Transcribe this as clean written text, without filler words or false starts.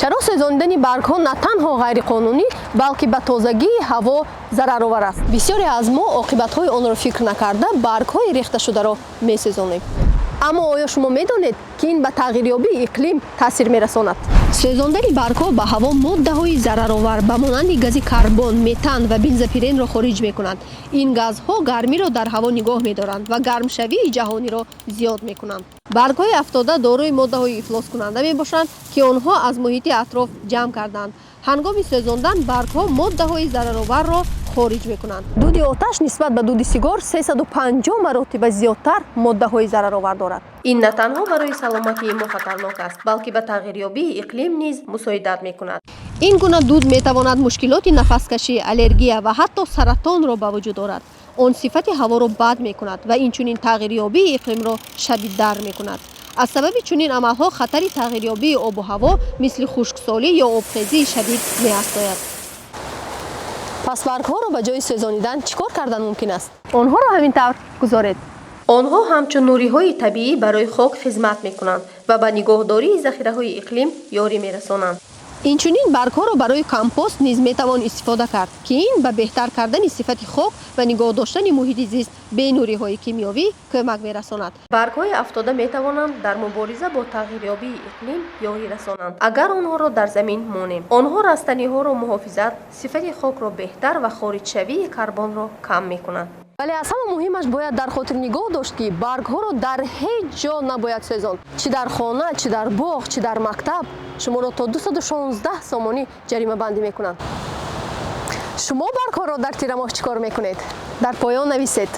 чаро сезондани баргҳо на танҳо ғайриқонунӣ, балки ба тозагии ҳаво зараровар аст? Бисёре аз мо оқибатҳои онро фикр накарда баргҳои рехташударо месӯзонем. аммо оё шумо медонед ки ин ба тағйирёбии иқлим таъсир мерасонад? сӯзондани баргҳо ба ҳаво моддаҳои зараровар ба монанди гази карбон, метан ва бензопиренро хориҷ мекунанд. ин газҳо гармиро дар ҳаво нигоҳ медоранд ва гармшавии ҷаҳониро зиёд мекунанд. баргҳои афтода дорои моддаҳои ифлоскунанда мебошанд ки онҳо аз муҳити атроф ҷамъ карданд. ҳангоми сӯзондан баргҳо моддаҳои зарароварро хориҷ мекунанд. дуди оташ нисбат ба дуди сигор 350 маротиба зиёдтар моддаҳои зараровар дорад. ин на танҳо барои саломатии мо хатарнок аст, балки ба тағйирёбии иқлим низ мусоидат мекунад. ин гуна дуд метавонад мушкилоти нафаскашӣ, аллергия ва ҳатто саратонро ба вуҷуд орад. он сифати ҳаворо бад мекунад ва инчунин тағйирёбии иқлимро шадидтар мекунад. аз сабаби чунин амалҳо хатари тағйирёбии обу ҳаво мисли хушксолӣ ё обхезии шадид меафзояд. пас баргҳоро ба ҷои сӯзонидан чӣ кор кардан мумкин аст? онҳоро ҳамин тавр гузоред. онҳо ҳамчун нуриҳои табиӣ барои хок хизмат мекунанд ва ба нигоҳдории захираҳои иқлим ёрӣ мерасонанд. инчунин баргҳоро барои компост низ метавон истифода кард, ки ин ба беҳтар кардани сифати хок ва нигоҳ доштани муҳити зист бе нуриҳои кимиёвӣ кӯмак мерасонад. баргҳои афтода метавонанд дар мубориза бо тағйирёбии иқлим ёрӣ расонанд. агар онҳоро дар замин монем, онҳо растаниҳоро муҳофизат, сифати хокро беҳтар ва хориҷшавии карбонро кам мекунанд. вале аз ҳама муҳимаш бояд дар хотир нигоҳ дошт, ки баргҳоро дар ҳеҷ ҷо набояд сӯзонд. чӣ дар хона, чӣ дар боғ, чӣ дар мактаб шуморо то 216 сомонӣ ҷаримабандӣ мекунанд. шумо баргҳоро дар тирамоҳ чӣ кор мекунед? дар поён нависед.